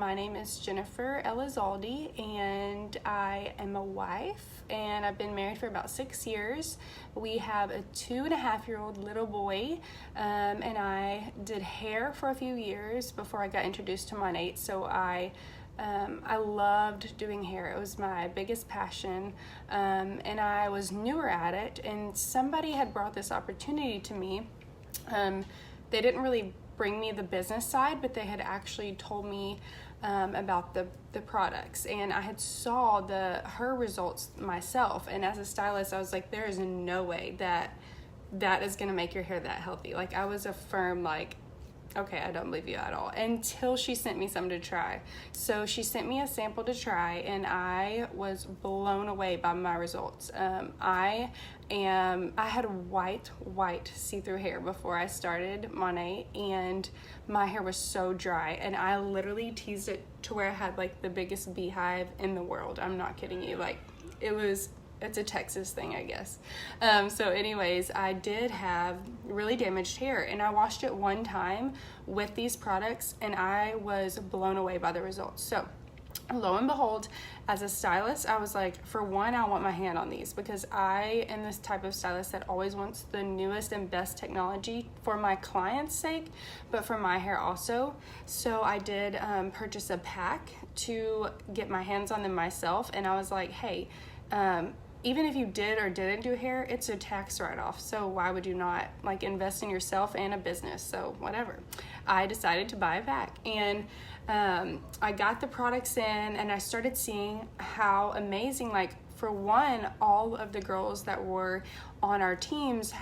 My name is Jennifer Elizalde, and I am a wife, and I've been married for about 6 years. We have a 2.5-year-old little boy, and I did hair for a few years before I got introduced to Monat. So I loved doing hair. It was my biggest passion, and I was newer at it, and somebody had brought this opportunity to me. They didn't really bring me the business side, but they had actually told me about the products, and I had saw her results myself, and as a stylist I was like, there is no way that is gonna make your hair that healthy. Like, I was a firm like, okay, I don't believe you at all, until she sent me some to try. So she sent me a sample to try, and I was blown away by my results. I had white see-through hair before I started Monat, and my hair was so dry, and I literally teased it to where I had like the biggest beehive in the world. I'm not kidding you. Like, it's a Texas thing, I guess. So anyways, I did have really damaged hair, and I washed it one time with these products, and I was blown away by the results. So lo and behold, as a stylist, I was like, for one, I want my hand on these, because I am this type of stylist that always wants the newest and best technology for my clients' sake, but for my hair also. So I did purchase a pack to get my hands on them myself, and I was like, hey, even if you did or didn't do hair, it's a tax write-off. So why would you not like invest in yourself and a business? So whatever. I decided to buy a pack, and I got the products in, and I started seeing how amazing, like, for one, all of the girls that were on our teams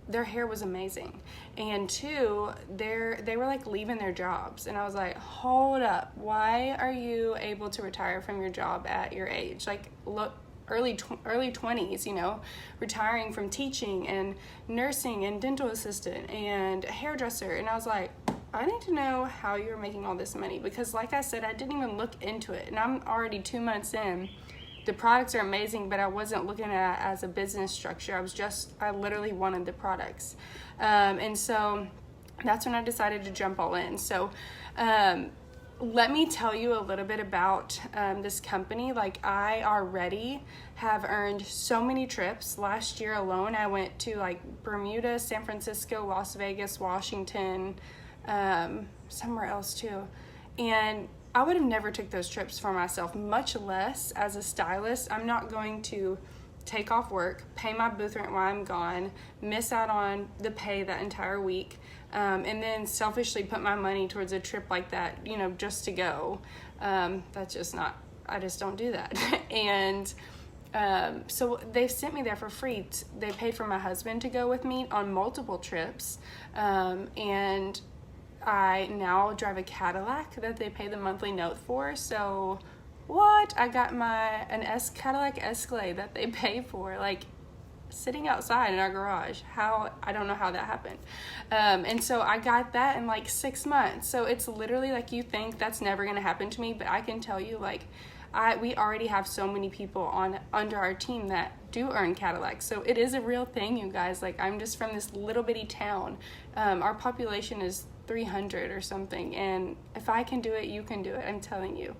their hair was amazing, and two, they were like leaving their jobs, and I was like, hold up, why are you able to retire from your job at your age? Like, look, early 20s, you know, retiring from teaching and nursing and dental assistant and hairdresser. And I was like, I need to know how you're making all this money, because like I said, I didn't even look into it, and I'm already 2 months in. The products are amazing, but I wasn't looking at it as a business structure. I literally wanted the products. And so that's when I decided to jump all in. So let me tell you a little bit about this company. Like, I already have earned so many trips. Last year alone, I went to like Bermuda, San Francisco, Las Vegas, Washington, somewhere else too. And I would have never took those trips for myself, much less as a stylist. I'm not going to take off work, pay my booth rent while I'm gone, miss out on the pay that entire week, and then selfishly put my money towards a trip like that, you know, just to go. That's just not, I just don't do that. And so they sent me there for free. They paid for my husband to go with me on multiple trips, and I now drive a Cadillac that they pay the monthly note for. So what? I got an Cadillac Escalade that they pay for, like, sitting outside in our garage. How? I don't know how that happened. And so I got that in like 6 months. So it's literally like, you think that's never going to happen to me, but I can tell you, like, we already have so many people under our team that do earn Cadillacs. So it is a real thing, you guys. Like, I'm just from this little bitty town. Our population is 300 or something, and if I can do it, you can do it, I'm telling you.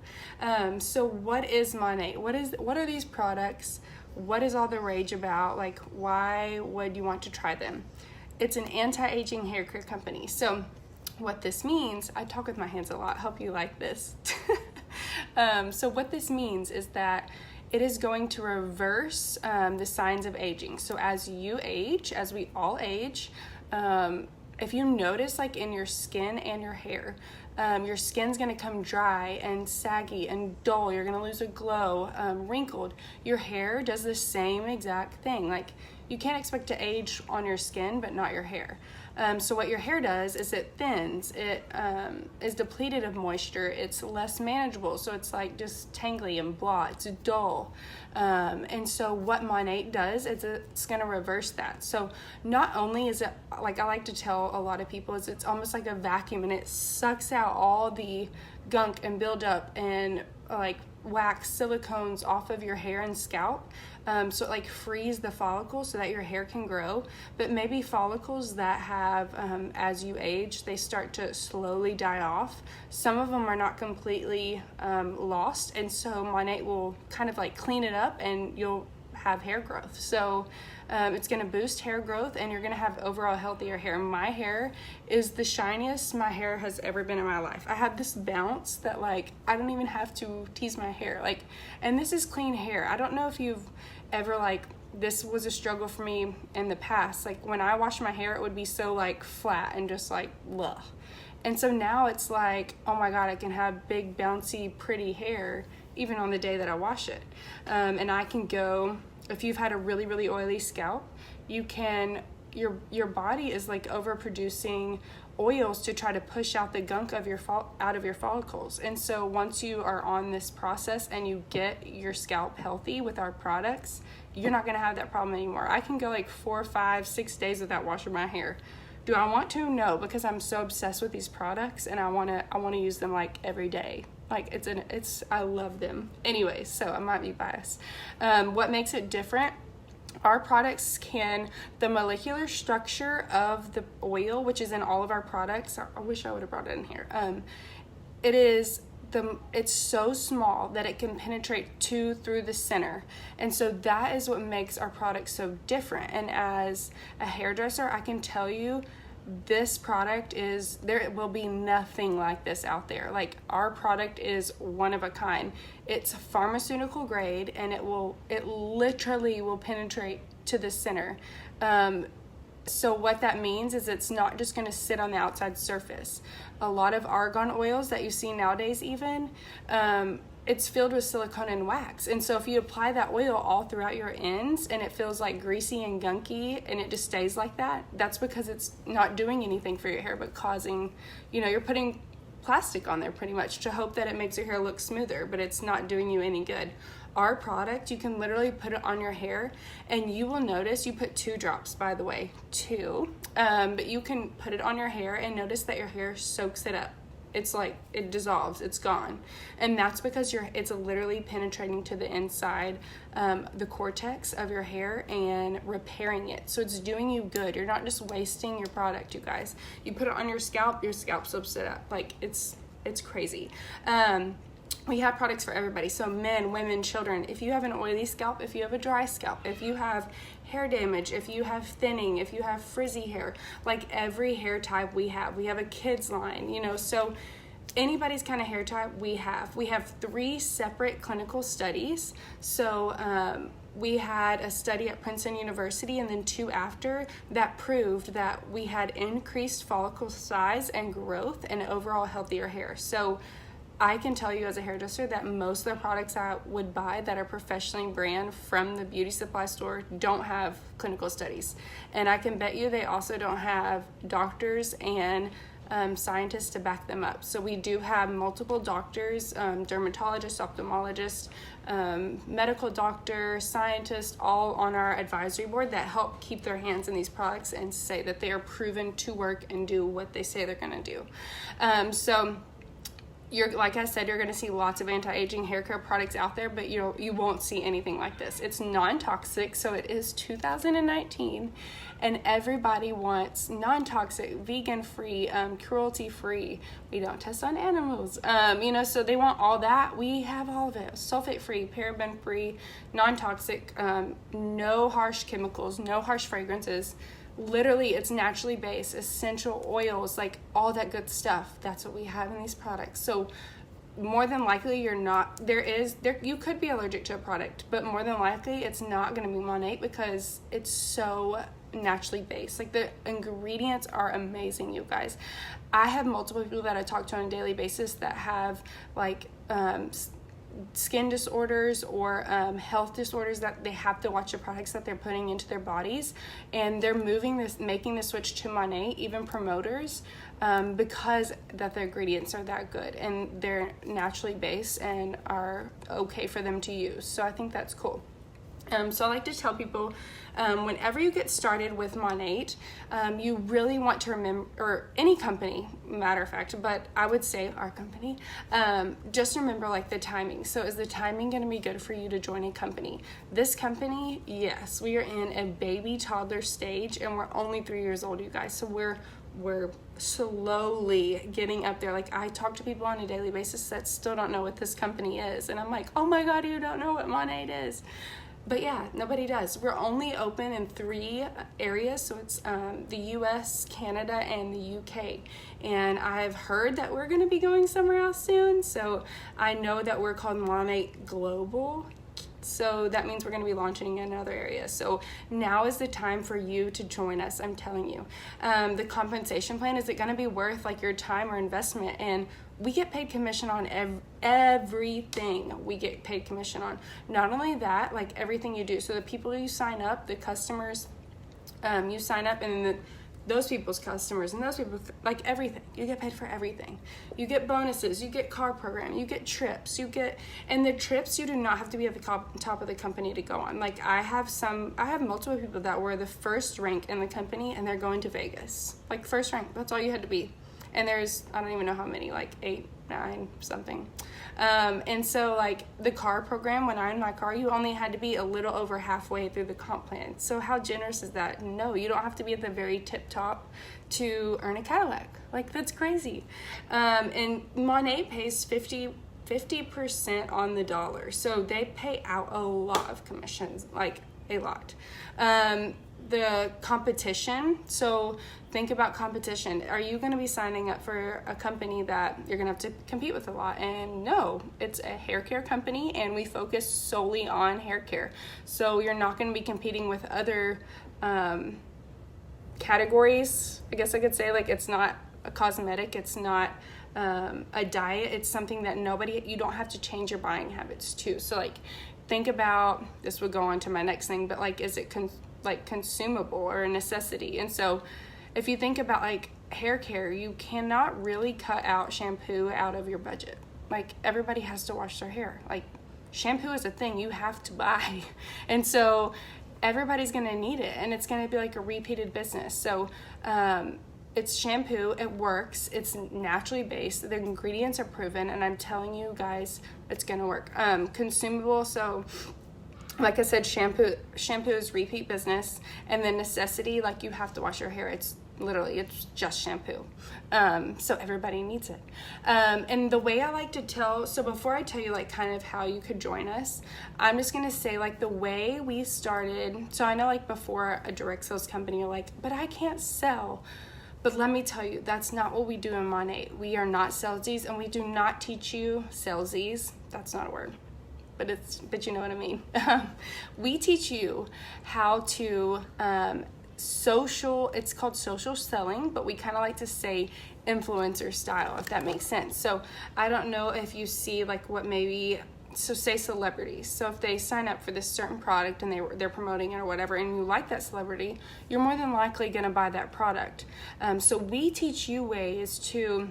So what is Monat? What are these products? What is all the rage about? Like, why would you want to try them? It's an anti-aging hair care company. So what this means, I talk with my hands a lot, hope you like this. So what this means is that it is going to reverse the signs of aging. So as you age, as we all age, if you notice, like, in your skin and your hair, your skin's gonna come dry and saggy and dull. You're gonna lose a glow, wrinkled. Your hair does the same exact thing. Like, you can't expect to age on your skin, but not your hair. So what your hair does is it thins, it is depleted of moisture, it's less manageable, so it's like just tangly and blah, it's dull. And so what Monat does is it's gonna reverse that. So not only is it, like I like to tell a lot of people, is it's almost like a vacuum, and it sucks out all the gunk and buildup and like wax silicones off of your hair and scalp. So it like frees the follicles so that your hair can grow. But maybe follicles that have, as you age, they start to slowly die off. Some of them are not completely lost. And so Monat will kind of like clean it up and you'll have hair growth. So it's going to boost hair growth and you're going to have overall healthier hair. My hair is the shiniest my hair has ever been in my life. I have this bounce that like I don't even have to tease my hair, like, and this is clean hair. I don't know if you've ever, like, this was a struggle for me in the past. Like when I wash my hair, it would be so like flat and just like blah. And so now it's like, oh my God, I can have big bouncy pretty hair even on the day that I wash it. And I can go, if you've had a really, really oily scalp, you can, your body is like overproducing oils to try to push out the gunk of your out of your follicles. And so once you are on this process and you get your scalp healthy with our products, you're not gonna have that problem anymore. I can go like 4, 5, 6 days without washing my hair. Do I want to? No, because I'm so obsessed with these products and I wanna use them like every day. Like I love them. Anyway, so I might be biased. What makes it different? Our products the molecular structure of the oil, which is in all of our products, I wish I would have brought it in here. It's so small that it can penetrate through the center. And so that is what makes our products so different. And as a hairdresser, I can tell you, this product there will be nothing like this out there. Like our product is one of a kind. It's pharmaceutical grade and it literally will penetrate to the center. So what that means is it's not just going to sit on the outside surface. A lot of argan oils that you see nowadays even, it's filled with silicone and wax. And so if you apply that oil all throughout your ends and it feels like greasy and gunky and it just stays like that, that's because it's not doing anything for your hair but causing, you're putting plastic on there pretty much to hope that it makes your hair look smoother, but it's not doing you any good. Our product, you can literally put it on your hair and you will notice, you put 2 drops, by the way, 2, but you can put it on your hair and notice that your hair soaks it up. It's like it dissolves, it's gone. And that's because it's literally penetrating to the inside, the cortex of your hair and repairing it. So it's doing you good. You're not just wasting your product, you guys. You put it on your scalp soaks it up. Like it's crazy. We have products for everybody. So men, women, children. If you have an oily scalp, if you have a dry scalp, if you have hair damage, if you have thinning, if you have frizzy hair, like every hair type we have a kids line, so anybody's kind of hair type we have 3 separate clinical studies. So we had a study at Princeton University and then 2 after that proved that we had increased follicle size and growth and overall healthier hair. So I can tell you as a hairdresser that most of the products I would buy that are professionally brand from the beauty supply store don't have clinical studies. And I can bet you they also don't have doctors and scientists to back them up. So we do have multiple doctors, dermatologists, ophthalmologists, medical doctor, scientists, all on our advisory board that help keep their hands in these products and say that they are proven to work and do what they say they're going to do. Like I said, you're going to see lots of anti-aging hair care products out there, but you won't see anything like this. It's non-toxic, so it is 2019, and everybody wants non-toxic, vegan-free, cruelty-free. We don't test on animals, so they want all that. We have all of it. Sulfate-free, paraben-free, non-toxic, no harsh chemicals, no harsh fragrances. Literally, it's naturally based, essential oils, like all that good stuff. That's what we have in these products. So more than likely you could be allergic to a product, but more than likely it's not going to be Monat because it's so naturally based. Like the ingredients are amazing, you guys. I have multiple people that I talk to on a daily basis that have like skin disorders or health disorders that they have to watch the products that they're putting into their bodies, and they're making the switch to Monat, even promoters, because that the ingredients are that good and they're naturally based and are okay for them to use. So I think that's cool. So I like to tell people, whenever you get started with Monate, you really want to remember, or any company, matter of fact, but I would say our company, just remember like the timing. So is the timing going to be good for you to join a company? This company, yes, we are in a baby toddler stage, and we're only 3 years old, you guys. So we're slowly getting up there. Like, I talk to people on a daily basis that still don't know what this company is, and I'm like, oh my God, you don't know what Monate is. But yeah, nobody does. We're only open in 3 areas. So it's the US, Canada, and the UK. And I've heard that we're going to be going somewhere else soon. So I know that we're called Monate Global. So that means we're going to be launching in other areas. So now is the time for you to join us, I'm telling you. The compensation plan, is it going to be worth like your time or investment? And we get paid commission on everything we get paid commission on. Not only that, like everything you do. So the people you sign up, the customers you sign up, and those people's customers and those people, like everything. You get paid for everything. You get bonuses, you get car program, you get trips, and the trips you do not have to be at the top of the company to go on. Like I have multiple people that were the first rank in the company, and they're going to Vegas. Like first rank, that's all you had to be. And there's, I don't even know how many, like 8, 9, something. And so like the car program, when I owned my car, you only had to be a little over halfway through the comp plan. So how generous is that? No, you don't have to be at the very tip top to earn a Cadillac. Like that's crazy. And Monate pays 50% on the dollar. So they pay out a lot of commissions, like a lot. The competition, so think about competition. Are you going to be signing up for a company that you're going to have to compete with a lot? And no, it's a hair care company, and we focus solely on hair care. So you're not going to be competing with other categories, I guess I could say. Like it's not a cosmetic, it's not a diet, it's something that you don't have to change your buying habits to. So like think about, this would go on to my next thing, but like is it consumable or a necessity? And so if you think about like hair care, you cannot really cut out shampoo out of your budget. Like everybody has to wash their hair. Like shampoo is a thing you have to buy. And so everybody's going to need it, and it's going to be like a repeated business. So it's shampoo, it works, it's naturally based, the ingredients are proven, and I'm telling you guys, it's going to work. Consumable, so like I said, shampoo is repeat business, and then necessity, like you have to wash your hair. It's just shampoo. So everybody needs it. And the way I like to tell, so before I tell you like kind of how you could join us, I'm just going to say like the way we started. So I know like before a direct sales company, you're like, but I can't sell. But let me tell you, that's not what we do in Monate. We are not salesies, and we do not teach you salesies. That's not a word. But you know what I mean. We teach you how to it's called social selling, but we kind of like to say influencer style, if that makes sense. So I don't know if you see like so say celebrities. So if they sign up for this certain product and they're promoting it or whatever, and you like that celebrity, you're more than likely going to buy that product. So we teach you ways to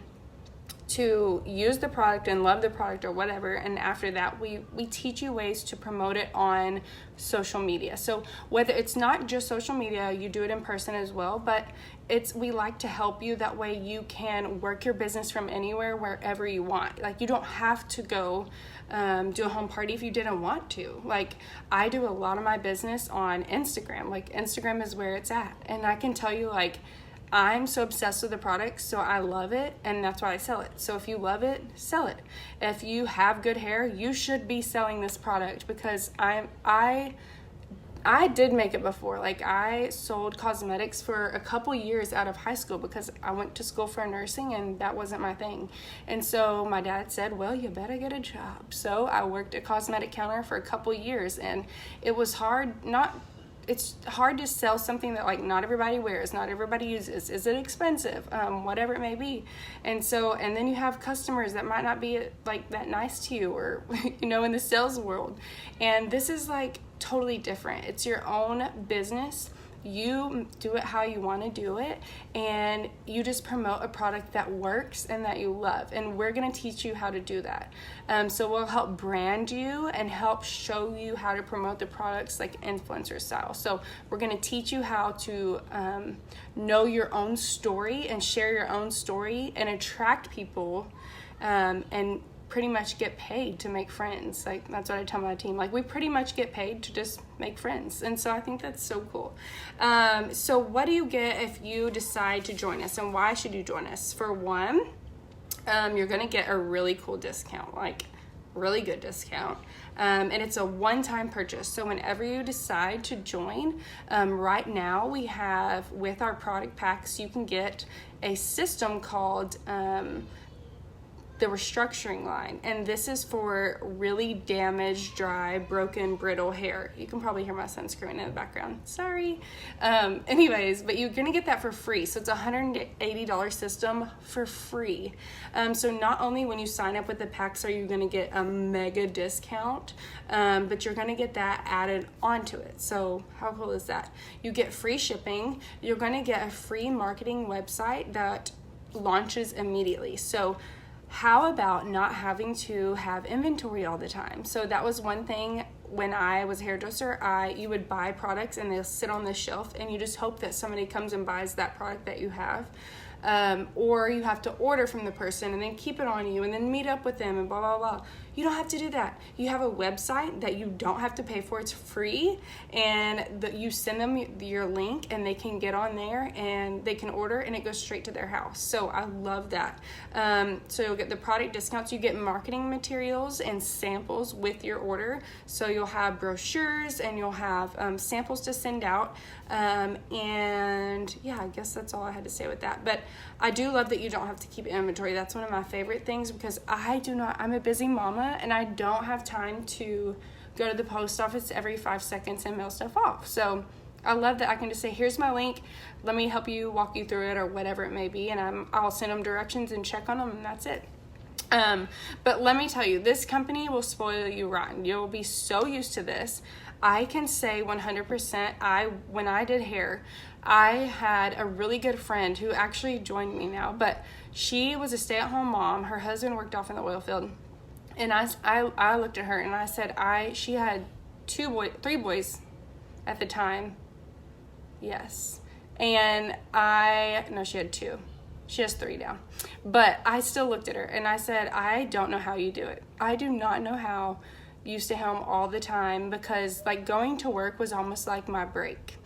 use the product and love the product or whatever, and after that we teach you ways to promote it on social media. So whether it's not just social media, you do it in person as well, but we like to help you. That way you can work your business from anywhere, wherever you want. Like you don't have to go do a home party if you didn't want to. Like I do a lot of my business on Instagram. Like Instagram is where it's at, and I can tell you like I'm so obsessed with the product, so I love it, and that's why I sell it. So if you love it, sell it. If you have good hair, you should be selling this product, because I did make it before. Like I sold cosmetics for a couple years out of high school because I went to school for nursing and that wasn't my thing. And so my dad said, well, you better get a job. So I worked at cosmetic counter for a couple years, and it was hard. It's hard to sell something that like not everybody wears, not everybody uses. Is it expensive? Whatever it may be. And then you have customers that might not be like that nice to you, or in the sales world. And this is like totally different. It's your own business. You do it how you want to do it, and you just promote a product that works and that you love, and we're going to teach you how to do that. So we'll help brand you and help show you how to promote the products like influencer style. So we're going to teach you how to know your own story and share your own story and attract people, and pretty much get paid to make friends. Like, that's what I tell my team. Like, we pretty much get paid to just make friends. And so I think that's so cool. So what do you get if you decide to join us, and why should you join us? For one, you're gonna get a really cool discount, like really good discount. And it's a one-time purchase. So whenever you decide to join, right now we have, with our product packs, you can get a system called the restructuring line, and this is for really damaged, dry, broken, brittle hair. You can probably hear my son screaming in the background, sorry. Anyways, but you're gonna get that for free. So it's a $180 system for free. So not only when you sign up with the packs are you gonna get a mega discount, but you're gonna get that added onto it. So how cool is that? You get free shipping. You're gonna get a free marketing website that launches immediately. So how about not having to have inventory all the time? So that was one thing when I was a hairdresser. You would buy products and they'll sit on the shelf, and you just hope that somebody comes and buys that product that you have. Or you have to order from the person and then keep it on you and then meet up with them and blah, blah, blah. You don't have to do that. You have a website that you don't have to pay for. It's free, and you send them your link and they can get on there and they can order, and it goes straight to their house. So I love that. So you'll get the product discounts. You get marketing materials and samples with your order. So you'll have brochures and you'll have samples to send out. And yeah, I guess that's all I had to say with that. But I do love that you don't have to keep inventory. That's one of my favorite things, because I'm a busy mama and I don't have time to go to the post office every 5 seconds and mail stuff off. So I love that I can just say, here's my link, let me help you, walk you through it, or whatever it may be, and I'll send them directions and check on them, and that's it. But let me tell you, this company will spoil you rotten. You'll be so used to this. I can say 100%, when I did hair, I had a really good friend who actually joined me now, but she was a stay-at-home mom. Her husband worked off in the oil field. And I looked at her and I said, she had 3 boys at the time. Yes. And no, she had 2. She has 3 now. But I still looked at her and I said, I don't know how you do it. I do not know how you stay home all the time, because like going to work was almost like my break.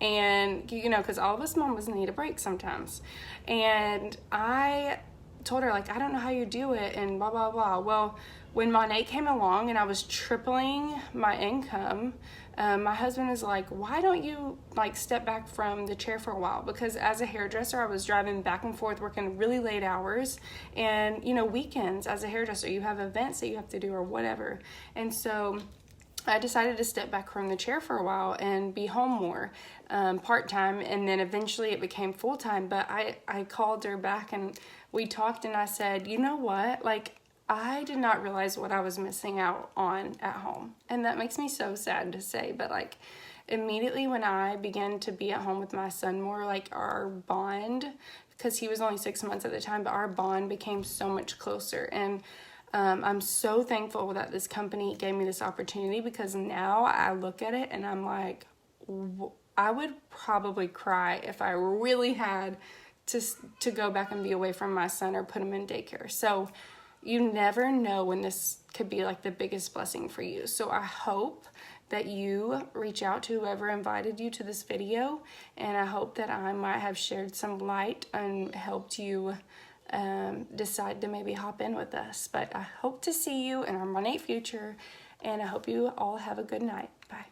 And you know, because all of us mamas need a break sometimes. And I told her, like, I don't know how you do it and blah, blah, blah. Well, when Monet came along and I was tripling my income, my husband is like, why don't you like step back from the chair for a while? Because as a hairdresser, I was driving back and forth, working really late hours, and you know, weekends as a hairdresser, you have events that you have to do or whatever. And so I decided to step back from the chair for a while and be home more, part-time, and then eventually it became full-time. But I called her back and we talked, and I said, you know what, like, I did not realize what I was missing out on at home. And that makes me so sad to say, but like immediately when I began to be at home with my son more, like our bond, because he was only 6 months at the time, but our bond became so much closer. And I'm so thankful that this company gave me this opportunity, because now I look at it and I'm like, I would probably cry if I really had to go back and be away from my son or put him in daycare. So you never know when this could be like the biggest blessing for you. So I hope that you reach out to whoever invited you to this video, and I hope that I might have shared some light and helped you decide to maybe hop in with us. But I hope to see you in our Monday future, and I hope you all have a good night. Bye.